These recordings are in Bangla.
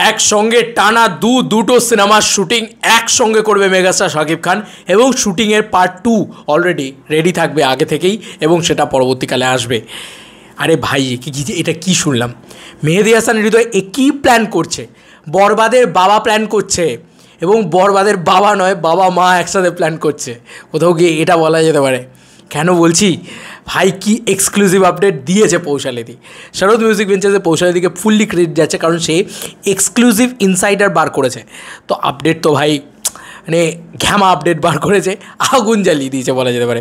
একসঙ্গে টানা দুটো সিনেমার শুটিং একসঙ্গে করবে মেগাস্টার শাকিব খান এবং শুটিংয়ের পার্ট 2 অলরেডি রেডি থাকবে আগে থেকেই এবং সেটা পরবর্তীকালে আসবে। আরে ভাই এটা কি শুনলাম? মেহেদী হাসান হৃদয় কী প্ল্যান করছে? বরবাদের বাবা প্ল্যান করছে এবং বরবাদের বাবা নয়, বাবা মা একসাথে প্ল্যান করছে। কোথাও গিয়ে এটা বলা যেতে পারে। কেন বলছি ভাই, কি এক্সক্লুসিভ আপডেট দিয়েছে পৌশালিদি। শরৎ মিউজিক ভেঞ্চার্সে পৌশালিদিকে ফুললি ক্রেডিট যাচ্ছে, কারণ সে এক্সক্লুসিভ ইনসাইডার বার করেছে। তো আপডেট তো ভাই মানে ঘ্যামা আপডেট বার করেছে, আগুন জ্বালিয়ে দিয়েছে বলা যেতে পারে।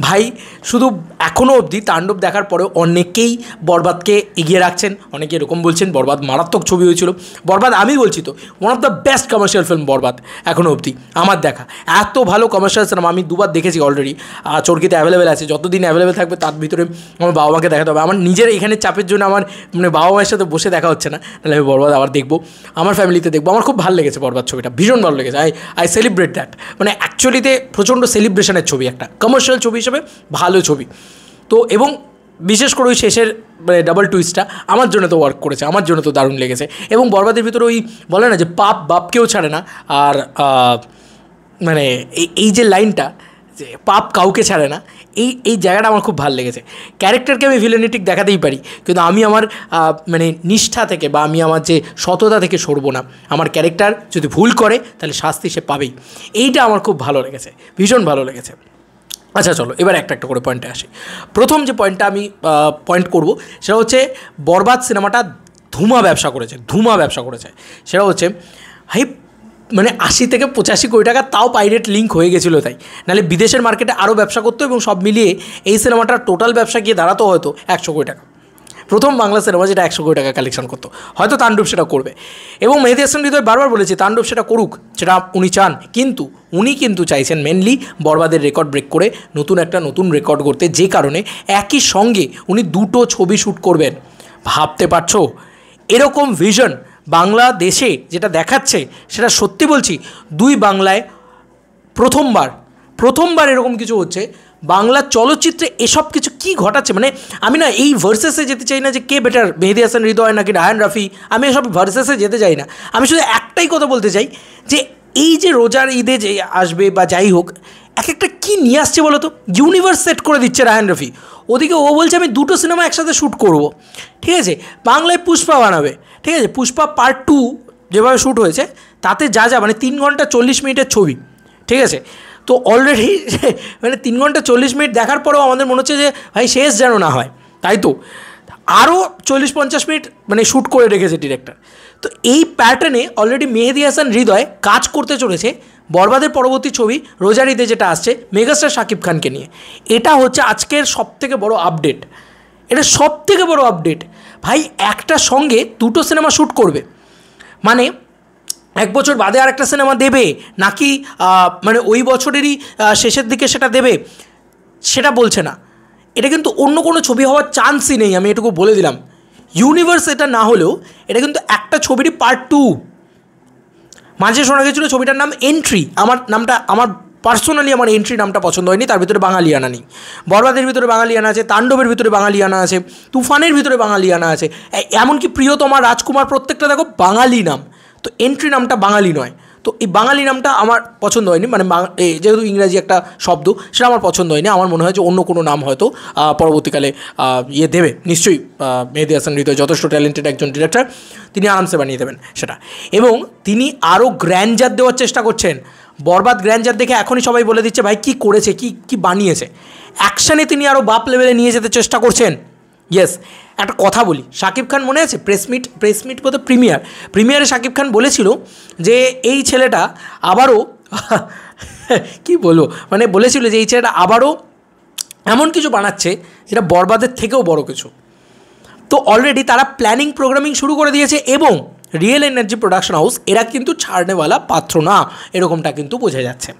ভাই শুধু এখনও অবধি তাণ্ডব দেখার পরেও অনেকেই বরবাদকে এগিয়ে রাখছেন, অনেকে এরকম বলছেন বরবাদ মারাত্মক ছবি হয়েছিল। বরবাদ আমি বলছি তো one of the best commercial film Borbaad এখনও অবধি আমার দেখা। এত ভালো কমার্শিয়াল সিনেমা আমি 2বার দেখেছি অলরেডি, চরকিতে অ্যাভেলেবেল আছে। যতদিন অ্যাভেলেবেল থাকবে তার ভিতরে আমার বাবা মাকে দেখাতে হবে। আমার নিজের এখানে চাপের জন্য আমার মানে বাবা মায়ের সাথে বসে দেখা হচ্ছে না, তাহলে আমি বরবাদ আবার দেখবো, আমার ফ্যামিলিতে দেখবো। আমার খুব ভালো লেগেছে বরবাদ ছবিটা, ভীষণ ভালো লেগেছে। I celebrate that. মানে অ্যাকচুয়ালিতে প্রচণ্ড সেলিব্রেশনের ছবি, একটা কমার্শিয়াল ছবি হিসেবে ভালো ছবি। তো এবং বিশেষ করে ওই শেষের মানে ডাবল টুইস্টটা আমার জন্য তো ওয়ার্ক করেছে, আমার জন্য তো দারুণ লেগেছে। এবং বরবাদের ভিতরে ওই বলে না যে পাপ বাপকেও ছাড়ে না, আর মানে এই যে লাইনটা যে পাপ কাউকে ছাড়ে না, এই জায়গাটা আমার খুব ভালো লেগেছে। ক্যারেক্টারকে আমি ভিলেনেটিক দেখাতেই পারি, কিন্তু আমি আমার মানে নিষ্ঠা থেকে বা আমি আমার যে সততা থেকে সরবো না। আমার ক্যারেক্টার যদি ভুল করে তাহলে শাস্তি সে পাবেই। এইটা আমার খুব ভালো লেগেছে, ভীষণ ভালো লেগেছে। আচ্ছা চলো এবার একটা একটা করে পয়েন্টে আসি। প্রথম যে পয়েন্টটা আমি পয়েন্ট করব সেটা হচ্ছে বরবাদ সিনেমাটা ধুমা ব্যবসা করেছে। সেটা হচ্ছে ভাই মানে 80 থেকে 85 কোটি টাকা, তাও পাইরেট লিঙ্ক হয়ে গেছিলো, তাই নাহলে বিদেশের মার্কেটে আরও ব্যবসা করতো এবং সব মিলিয়ে এই সিনেমাটার টোটাল ব্যবসা গিয়ে দাঁড়াতো হয়তো 100 কোটি টাকা। প্রথম বাংলা সিনেমা যেটা 100 কোটি টাকা কালেকশন করতো, হয়তো তাণ্ডব সেটা করবে। এবং মেহেদী হাসান হৃদয় বারবার বলেছে তাণ্ডব সেটা করুক, সেটা উনি চান, কিন্তু উনি চাইছেন মেনলি বরবাদের রেকর্ড ব্রেক করে নতুন রেকর্ড করতে, যে কারণে একই সঙ্গে উনি 2টো ছবি শ্যুট করবেন। ভাবতে পারছো এরকম ভিশন বাংলাদেশে যেটা দেখাচ্ছে, সেটা সত্যি বলছি 2 বাংলায় প্রথমবার এরকম কিছু হচ্ছে। বাংলা চলচ্চিত্রে এসব কিছু কী ঘটাচ্ছে, মানে আমি না এই ভার্সেসে যেতে চাই না যে কে বেটার, মেহেদী হাসান হৃদয় নাকি রায়হান রাফি, আমি এসব ভার্সেসে যেতে চাই না। আমি শুধু একটাই কথা বলতে চাই যে এই যে রোজার ঈদে যে আসবে বা যাই হোক, একটা কী নিয়ে আসছে বলো তো, ইউনিভার্স সেট করে দিচ্ছে রায়হান রাফি। ওদিকে ও বলছে আমি 2টো সিনেমা একসাথে শ্যুট করব, ঠিক আছে, বাংলায় পুষ্পা বানাবে, ঠিক আছে, পুষ্পা পার্ট 2 যেভাবে শ্যুট হয়েছে তাতে যা মানে 3 ঘন্টা 40 মিনিটের ছবি, ঠিক আছে। তো অলরেডি মানে 3 ঘন্টা 40 মিনিট দেখার পরেও আমাদের মনে হচ্ছে যে ভাই শেষ যেন না হয়, তাই তো আরও 40-50 মিনিট মানে শ্যুট করে রেখেছে ডিরেক্টর। তো এই প্যাটার্নে অলরেডি মেহেদী হাসান হৃদয় কাজ করতে চলেছে বরবাদের পরবর্তী ছবি রোজার ঈদে যেটা আসছে মেগাস্টার শাকিব খানকে নিয়ে। এটা হচ্ছে আজকের সবথেকে বড় আপডেট, ভাই একটা সঙ্গে 2টো সিনেমা শ্যুট করবে মানে 1 বছর বাদে আর একটা সিনেমা দেবে নাকি মানে ওই বছরেরই শেষের দিকে সেটা দেবে সেটা বলছে না। এটা কিন্তু অন্য কোনো ছবি হওয়ার চান্সই নেই, আমি এটুকু বলে দিলাম। ইউনিভার্স এটা না হলেও এটা কিন্তু একটা ছবিরই পার্ট 2। মাঝে শোনা গেছিলো ছবিটার নাম এন্ট্রি, আমার পার্সোনালি আমার এন্ট্রি নামটা পছন্দ হয়নি, তার ভিতরে বাঙালিয়ানা নেই। বরবাদের ভিতরে বাঙালিয়ানা আছে, তাণ্ডবের ভিতরে বাঙালিয়ানা আছে, তুফানের ভিতরে বাঙালিয়ানা আছে, এমনকি প্রিয়তমা, রাজকুমার প্রত্যেকটা দেখো বাঙালি নাম। তো এন্ট্রি নামটা বাঙালি নয়, তো এই বাঙালি নামটা আমার পছন্দ হয়নি, মানে যেহেতু ইংরাজি একটা শব্দ সেটা আমার পছন্দ হয়নি। আমার মনে হয় যে অন্য কোনো নাম হয়তো পরবর্তীকালে দেবে নিশ্চয়ই। মেহেদী হাসান হৃদয় যথেষ্ট ট্যালেন্টেড একজন ডিরেক্টর, তিনি আরামসে বানিয়ে দেবেন সেটা। এবং তিনি আরও গ্র্যান্ডার দেওয়ার চেষ্টা করছেন। বরবাদ গ্র্যান্ডার দেখে এখনই সবাই বলে দিচ্ছে ভাই কী করেছে, কী বানিয়েছে। অ্যাকশানে তিনি আরও বাপ লেভেলে নিয়ে যেতে চেষ্টা করছেন। ইয়েস, একটা কথা বলি, শাকিব খান মনে আছে প্রেস মিট বলতে প্রিমিয়ারে শাকিব খান বলেছিল যে এই ছেলেটা আবারও কি বলবো, মানে বলেছিল যে এই ছেলেটা আবারও এমন কিছু বানাচ্ছে যেটা বরবাদের থেকেও বড় কিছু। তো অলরেডি তারা প্ল্যানিং প্রোগ্রামিং শুরু করে দিয়েছে এবং রিয়েল এনার্জি প্রোডাকশন হাউস এরা কিন্তু ছাড়নেওয়ালা পাত্র না, এরকমটা কিন্তু বোঝা যাচ্ছে।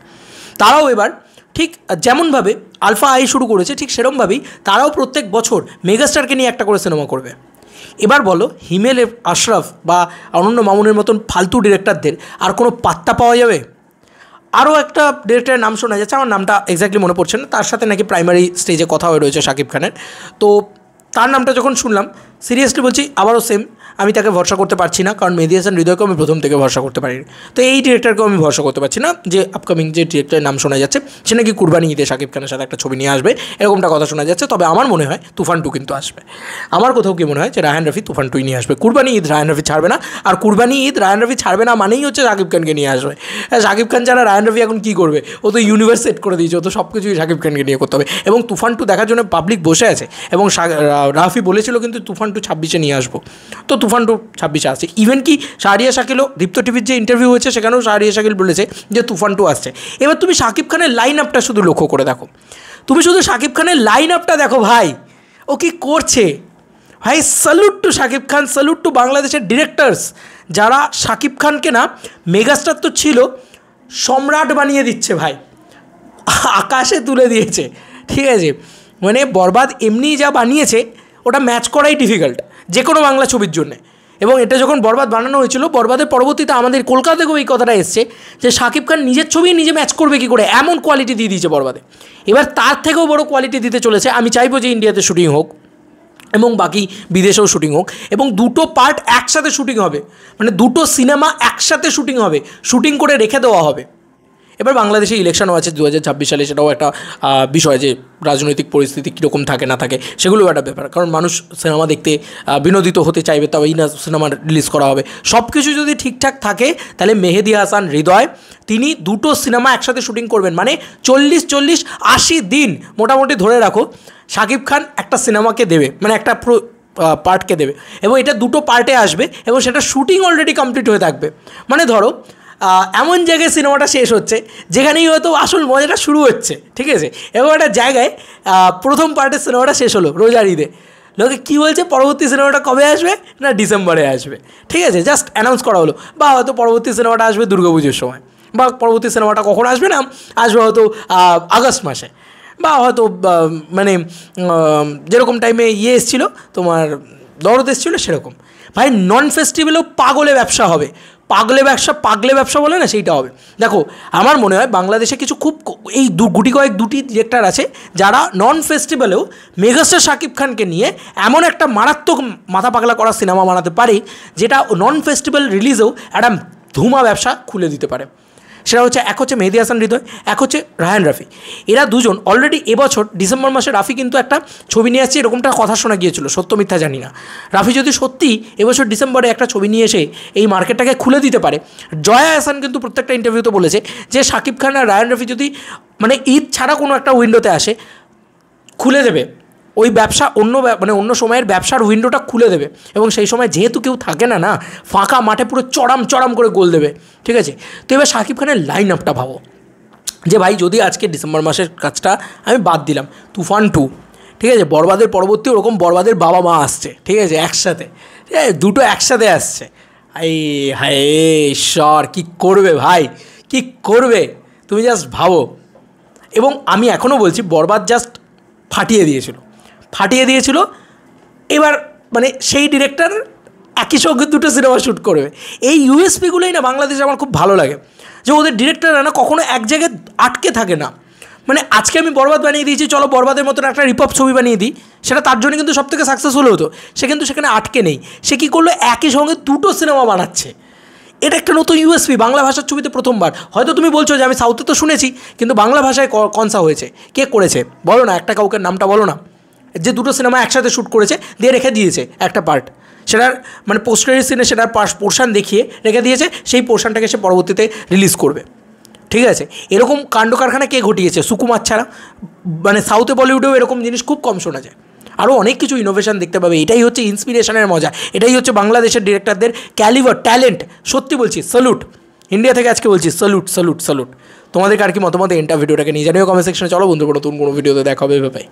তারাও এবার ঠিক যেমনভাবে আলফা আই শুরু করেছে ঠিক সেরকমভাবেই তারাও প্রত্যেক বছর মেগাস্টারকে নিয়ে একটা করে সিনেমা করবে। এবার বলো হিমেল আশরাফ বা অনন্য মামুনের মতন ফালতু ডিরেক্টরদের আর কোনো পাত্তা পাওয়া যাবে? আরও একটা ডিরেক্টরের নাম শোনা যাচ্ছে, আমার নামটা এক্স্যাক্টলি মনে পড়ছে না, তার সাথে নাকি প্রাইমারি স্টেজে কথা হয়ে রয়েছে শাকিব খানের। তো তার নামটা যখন শুনলাম সিরিয়াসলি বলছি আবারও সেম আমি তাকে ভরসা করতে পারছি না, কারণ মেহেদী হাসান হৃদয়কে আমি প্রথম থেকে ভরসা করতে পারিনি। তো এই ডিরেক্টরকেও আমি ভরসা করতে পারছি না, যে আপকামিং যে ডিরেক্টরের নাম শোনা যাচ্ছে সে নাকি কুরবানি ঈদে শাকিব খানের সাথে একটা ছবি নিয়ে আসবে, এরকমটা কথা শোনা যাচ্ছে। তবে আমার মনে হয় তুফান 2 কিন্তু আসবে। আমার কোথাও কি মনে হয় যে রায়হান রাফি তুফান 2 নিয়ে আসবে। কুরবানি ঈদ রায়হান রাফি ছাড়বে না, আর কুরবানি ঈদ রায়হান রাফি ছাড়বে না মানেই হচ্ছে শাকিব খানকে নিয়ে আসবে। শাকিব খান ছাড়া রায়হান রাফি এখন কী করবে? ও তো ইউনিভার্স সেট করে দিয়েছে, ও তো সব কিছুই শাকিব খানকে নিয়ে করতে হবে। এবং তুফান 2 দেখার জন্য পাবলিক বসে আছে, এবং রাফি বলেছিল কিন্তু তুফান 2 26-এ নিয়ে আসবো। তো তুফান 2 26-এ আসছে। ইভেন কি শাহরিয়া শাকিলও, দীপ্ত টিভির যে ইন্টারভিউ হয়েছে সেখানেও শাহরিয়া শাকিল বলেছে যে তুফান 2 আসছে। এবার তুমি শাকিব খানের লাইন আপটা শুধু লক্ষ্য করে দেখো, তুমি শুধু শাকিব খানের লাইন আপটা দেখো ভাই, ও কি করছে ভাই। Salute to Shakib Khan, salute to বাংলাদেশের ডিরেক্টরস, যারা শাকিব খানকে না মেগাস্টার তো ছিল, সম্রাট বানিয়ে দিচ্ছে ভাই, আকাশে তুলে দিয়েছে। ঠিক আছে, মানে বরবাদ এমনি যা বানিয়েছে ওটা ম্যাচ করাই ডিফিকাল্ট যে কোনো বাংলা ছবির জন্যে। এবং এটা যখন বরবাদ বানানো হয়েছিল, বরবাদের পরবর্তীতে আমাদের কলকাতা থেকেও এই কথাটা এসছে যে শাকিব খান নিজের ছবি নিজে ম্যাচ করবে কী করে, এমন কোয়ালিটি দিয়ে দিয়েছে বরবাদে। এবার তার থেকেও বড় কোয়ালিটি দিতে চলেছে। আমি চাইবো যে ইন্ডিয়াতে শুটিং হোক এবং বাকি বিদেশেও শুটিং হোক, এবং দুটো পার্ট একসাথে শুটিং হবে, মানে দুটো সিনেমা একসাথে শুটিং হবে, শুটিং করে রেখে দেওয়া হবে। এবার বাংলাদেশে ইলেকশনও আছে 2026 সালে, সেটাও একটা বিষয় যে রাজনৈতিক পরিস্থিতি কীরকম থাকে না থাকে, সেগুলোও একটা ব্যাপার। কারণ মানুষ সিনেমা দেখতে বিনোদিত হতে চাইবে, তবেই না সিনেমা রিলিজ করা হবে। সব কিছু যদি ঠিকঠাক থাকে তাহলে মেহেদী হাসান হৃদয় তিনি দুটো সিনেমা একসাথে শুটিং করবেন, মানে 40-80 দিন মোটামুটি ধরে রাখো শাকিব খান একটা সিনেমাকে দেবে, মানে একটা পার্টকে দেবে, এবং এটা দুটো পার্টে আসবে এবং সেটা শুটিং অলরেডি কমপ্লিট হয়ে থাকবে। মানে ধরো এমন জায়গায় সিনেমাটা শেষ হচ্ছে যেখানেই হয়তো আসল মজাটা শুরু হচ্ছে, ঠিক আছে। এবং একটা জায়গায় প্রথম পার্টের সিনেমাটা শেষ হলো রোজার ঈদে, লোকে কী বলছে পরবর্তী সিনেমাটা কবে আসবে না ডিসেম্বরে আসবে, ঠিক আছে, জাস্ট অ্যানাউন্স করা হলো। বা হয়তো পরবর্তী সিনেমাটা আসবে দুর্গাপুজোর সময়, বা পরবর্তী সিনেমাটা কখন আসবে না, আসবে হয়তো আগস্ট মাসে, বা হয়তো মানে যেরকম টাইমে এসেছিলো তোমার দরদ এসেছিলো সেরকম। ভাই নন ফেস্টিভ্যালেও পাগলে ব্যবসা হবে, পাগলে ব্যবসা বলে না, সেইটা হবে। দেখো আমার মনে হয় বাংলাদেশে কিছু খুব এই দুটি ডিরেক্টর আছে যারা নন ফেস্টিভ্যালেও মেগাস্টার শাকিব খানকে নিয়ে এমন একটা মারাত্মক মাথা পাগলা করা সিনেমা বানাতে পারে যেটা নন ফেস্টিভ্যাল রিলিজেও একটা ধুমা ব্যবসা খুলে দিতে পারে। সেটা হচ্ছে, এক হচ্ছে মেহেদী হাসান হৃদয়, এক হচ্ছে রায়হান রাফি। এরা দুজন অলরেডি এবছর ডিসেম্বর মাসে রাফি কিন্তু একটা ছবি নিয়ে আসছে, এরকমটা কথা শোনা গিয়েছিল, সত্য মিথ্যা জানি না। রাফি যদি সত্যি এবছর ডিসেম্বরে একটা ছবি নিয়ে এসে এই মার্কেটটাকে খুলে দিতে পারে, জয়া হাসান কিন্তু প্রত্যেকটা ইন্টারভিউতে বলেছে যে শাকিব খান আর রায়হান রাফি যদি মানে ঈদ ছাড়া কোনো একটা উইন্ডোতে আসে, খুলে দেবে ওই ব্যবসা, অন্য সময়ের ব্যবসার উইন্ডোটা খুলে দেবে। এবং সেই সময় যেহেতু কেউ থাকে না, ফাঁকা মাঠে পুরো চড়াম করে গোল দেবে, ঠিক আছে। তো এবার শাকিব খানের লাইন আপটা ভাবো যে ভাই যদি আজকে ডিসেম্বর মাসের কাজটা আমি বাদ দিলাম, তুফান 2, ঠিক আছে, বরবাদের পরবর্তী ওরকম বরবাদের বাবা মা আসছে, ঠিক আছে, একসাথে, ঠিক আছে, দুটো একসাথে আসছে। হায় ঈশ্বর, কী করবে ভাই, কী করবে তুমি জাস্ট ভাবো। এবং আমি এখনও বলছি বরবাদ জাস্ট ফাটিয়ে দিয়েছিল। এবার মানে সেই ডিরেক্টর একই সঙ্গে দুটো সিনেমা শ্যুট করবে। এই ইউএসপিগুলোই না বাংলাদেশে আমার খুব ভালো লাগে, যে ওদের ডিরেক্টররা না কখনো এক জায়গায় আটকে থাকে না। মানে আজকে আমি বরবাদ বানিয়ে দিয়েছি, চলো বরবাদের মতন একটা রিপপ ছবি বানিয়ে দিই, সেটা তার জন্য কিন্তু সবথেকে সাকসেসফুল হতো। সে কিন্তু সেখানে আটকে নেই, সে কী করলো একই সঙ্গে দুটো সিনেমা বানাচ্ছে। এটা একটা নতুন ইউএসপি, বাংলা ভাষার ছবিতে প্রথমবার। হয়তো তুমি বলছো যে আমি সাউথে তো শুনেছি, কিন্তু বাংলা ভাষায় কনসা হয়েছে, কে করেছে বলো না, একটা কাউকে নামটা বলো না, যে দুটো সিনেমা একসাথে শ্যুট করেছে, দিয়ে রেখে দিয়েছে একটা পার্ট, সেটার মানে পোস্ট ক্রেডিট সিনে সেটার পোর্শন দেখিয়ে রেখে দিয়েছে, সেই পোর্শনটাকে সে পরবর্তীতে রিলিজ করবে, ঠিক আছে। এরকম কাণ্ড কারখানা কে ঘটিয়েছে? সুকুমার ছাড়া মানে সাউথে বলিউডেও এরকম জিনিস খুব কম শোনা যায়। আরও অনেক কিছু ইনোভেশন দেখতে পাবে। এটাই হচ্ছে ইন্সপিরেশনের মজা, এটাই হচ্ছে বাংলাদেশের ডিরেক্টরদের ক্যালিভার, ট্যালেন্ট। সত্যি বলছি, স্যালুট। ইন্ডিয়া থেকে আজকে বলছি স্যালুট। তোমাদেরকে আর কি মতামত ভিডিওটাকে নিয়ে জানিও কমেন্ট সেকশনে। চলো বন্ধু, নতুন কোনো ভিডিওতে দেখা হবে, ভাই।